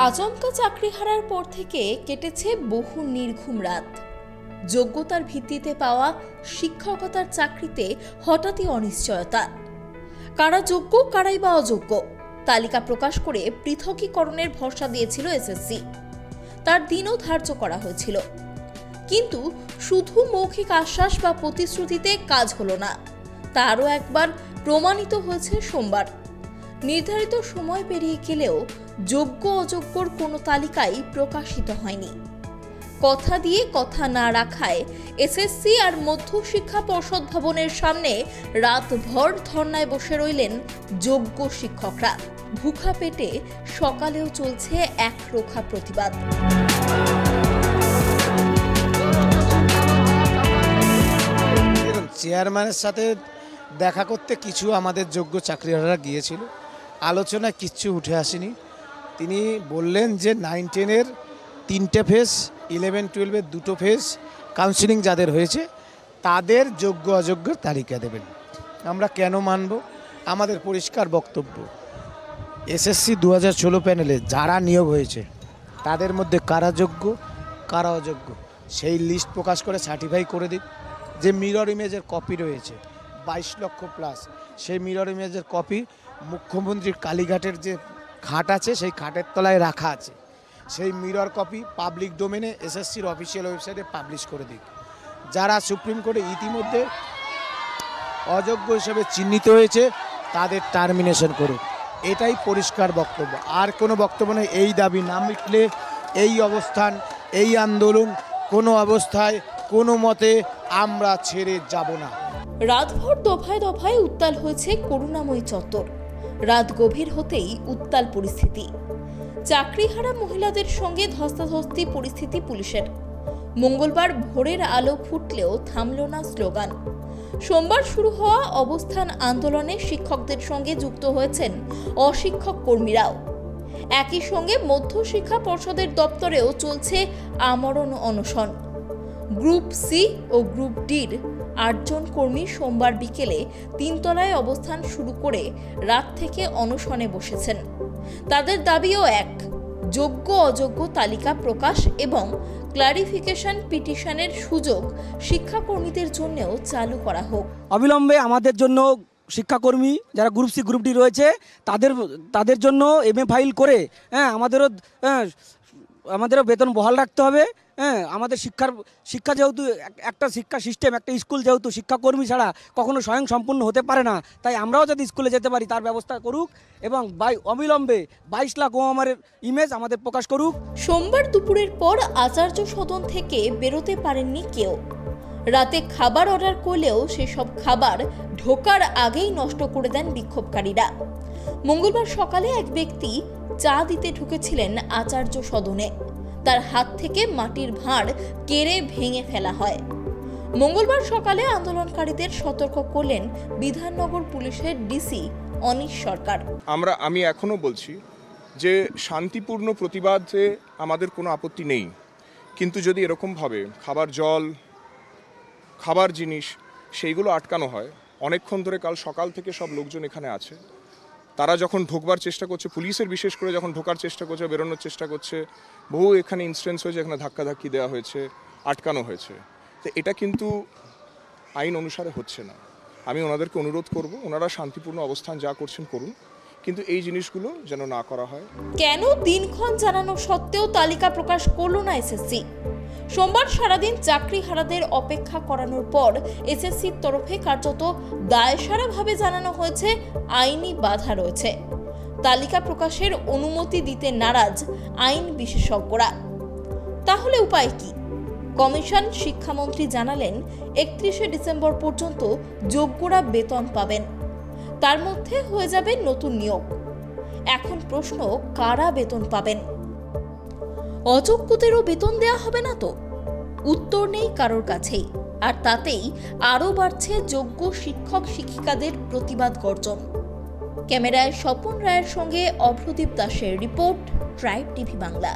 আচমকা চাকরি হারার পর থেকে কেটেছে বহু নির্ঘুম রাত। যোগ্যতার ভিত্তিতে পাওয়া শিক্ষকতার চাকরিতে হঠাৎই অনিশ্চয়তা। কারা যোগ্য, কারাই বা অযোগ্য তালিকা প্রকাশ করে পৃথকীকরণের ভরসা দিয়েছিল এসএসসি। তার দিনও ধার্য করা হয়েছিল, কিন্তু শুধু মৌখিক আশ্বাস বা প্রতিশ্রুতিতে কাজ হলো না। তা আরও একবার প্রমাণিত হয়েছে সোমবার। নির্ধারিত সময় পেরিয়ে গেলেও যোগ্য অযোগ্যর কোনো তালিকাই প্রকাশিত হয়নি। কথা দিয়ে কথা না রাখায় এসএসসি আর মধ্যশিক্ষা পর্ষদ ভবনের সামনে রাতভর ধর্নায় বসে রইলেন যোগ্য শিক্ষকরা। ভুখা পেটে সকালেও চলছে একরোখা প্রতিবাদ। চেয়ারম্যানের সাথে দেখা করতে কিছু আমাদের যোগ্য চাকরিহারারা গিয়েছিল, আলোচনায় কিচ্ছু উঠে আসেনি। তিনি বললেন যে 9-10-এর 3টে ফেজ, 11-12-এর 2টো ফেজ কাউন্সিলিং যাদের হয়েছে তাদের যোগ্য অযোগ্যের তালিকা দেবেন। আমরা কেন মানব? আমাদের পরিষ্কার বক্তব্য, এসএসসি 2016 প্যানেলে যারা নিয়োগ হয়েছে তাদের মধ্যে কারা যোগ্য কারা অযোগ্য সেই লিস্ট প্রকাশ করে সার্টিফাই করে দিক। যে মিরর ইমেজের কপি রয়েছে 22 লক্ষ প্লাস, সেই মিরর ইমেজের কপি মুখ্যমন্ত্রীর কালীঘাটের যে খাট আছে সেই খাটের তলায় রাখা আছে, সেই মিরর কপি পাবলিক ডোমেনে এসএসসির অফিসিয়াল ওয়েবসাইটে পাবলিশ করে দিক। যারা সুপ্রিম কোর্টে ইতিমধ্যে অযোগ্য হিসেবে চিহ্নিত হয়েছে তাদের টার্মিনেশন করুক, এটাই পরিষ্কার বক্তব্য। আর কোনো বক্তব্য নেই। এই দাবি না মিটলে এই অবস্থান, এই আন্দোলন কোনো অবস্থায় কোনো মতে আমরা ছেড়ে যাব না। রাতভর দফায় দফায় উত্তাল হয়েছে করুণাময়ী চত্বর। রাত গভীর হতেই উত্তাল পরিস্থিতি। চাকরিহারা মহিলাদের সঙ্গে ধস্তাধস্তি পরিস্থিতি পুলিশের। মঙ্গলবার ভোরের আলো ফুটলেও থামল না স্লোগান। সোমবার শুরু হওয়া অবস্থান আন্দোলনে শিক্ষকদের সঙ্গে যুক্ত হয়েছেন অশিক্ষক কর্মীরাও। একই সঙ্গে মধ্যশিক্ষা পর্ষদের দপ্তরেও চলছে আমরণ অনশন। গ্রুপ সি ও গ্রুপ ডির 8 জন কর্মী সোমবার বিকেলে 3 তলায় অবস্থান শুরু করে রাত থেকে অনশনে বসেছেন। তাদের দাবিও এক, যোগ্য অযোগ্য তালিকা প্রকাশ এবং ক্লারিফিকেশন পিটিশনের সুযোগ শিক্ষাকর্মীদের জন্যও চালু করা হোক। অবিলম্বে আমাদের জন্য শিক্ষাকর্মী যারা গ্রুপ সি গ্রুপ ডি রয়েছে তাদের জন্য এমএ ফাইল করে আমাদেরও বেতন বহাল রাখতে হবে। আমাদের শিক্ষা যেহেতু একটা শিক্ষা সিস্টেম, একটা স্কুল যেহেতু শিক্ষাকর্মী ছাড়া কখনো স্বয়ং সম্পূর্ণ হতে পারে না, তাই আমরাও যদি স্কুলে যেতে পারি তার ব্যবস্থা করুক এবং অবিলম্বে 22 লাখ ওএমআর ইমেজ আমাদের প্রকাশ করুক। সোমবার দুপুরের পর আচার্য সদন থেকে বেরোতে পারেননি কেউ। রাতে খাবার অর্ডার করলেও সেসব খাবার ঢোকার আগেই নষ্ট করে দেন বিক্ষোভকারীরা। মঙ্গলবার সকালে এক ব্যক্তি চা দিতে ঢুকেছিলেন আচার্য সদনে। তার হাত থেকে মাটির ভাঁড় কেড়ে ভেঙে ফেলা হয়। মঙ্গলবার সকালে আন্দোলনকারীদের সতর্ক করলেন বিধাননগর পুলিশের ডিসি অনিশ সরকার। আমি এখনো বলছি যে শান্তিপূর্ণ প্রতিবাদে আমাদের কোনো আপত্তি নেই, কিন্তু যদি এরকমভাবে খাবার জিনিস সেইগুলো আটকানো হয়, অনেকক্ষণ ধরে কাল সকাল থেকে সব লোকজন এখানে আছে, তারা যখন ঢোকবার চেষ্টা করছে, পুলিশের বিশেষ করে যখন ঢোকার চেষ্টা করছে, বেরোনোর চেষ্টা করছে, বহু এখানে ইনসিডেন্টস হয়েছে, এখানে ধাক্কাধাক্কি দেওয়া হয়েছে, আটকানো হয়েছে। তো এটা কিন্তু আইন অনুসারে হচ্ছে না। আমি ওনাদেরকে অনুরোধ করব, ওনারা শান্তিপূর্ণ অবস্থান যা করছেন করুন, কিন্তু এই জিনিসগুলো যেন না করা হয়। কেন দিনক্ষণ জানানো সত্ত্বেও তালিকা প্রকাশ করলো না এসএসসি? সোমবার সারাদিন চাকরিহারাদের অপেক্ষা করানোর পর এসএসসির তরফে কার্যত দায়সারাভাবে জানানো হয়েছে আইনি বাধা রয়েছে। তালিকা প্রকাশের অনুমতি দিতে নারাজ আইন বিশেষজ্ঞরা। তাহলে উপায় কি? কমিশন শিক্ষামন্ত্রী জানালেন 31শে ডিসেম্বর পর্যন্ত যোগ্যরা বেতন পাবেন। তার মধ্যে হয়ে যাবে নতুন নিয়োগ। এখন প্রশ্ন, কারা বেতন পাবেন? অযোগ্যদেরও বেতন দেওয়া হবে না তো? উত্তর নেই কারোর কাছেই। আর তাতেই আরও বাড়ছে যোগ্য শিক্ষক শিক্ষিকাদের প্রতিবাদ গর্জন। ক্যামেরায় স্বপন রায়ের সঙ্গে অভ্রদীপ দাসের রিপোর্ট, ট্রাইব টিভি বাংলা।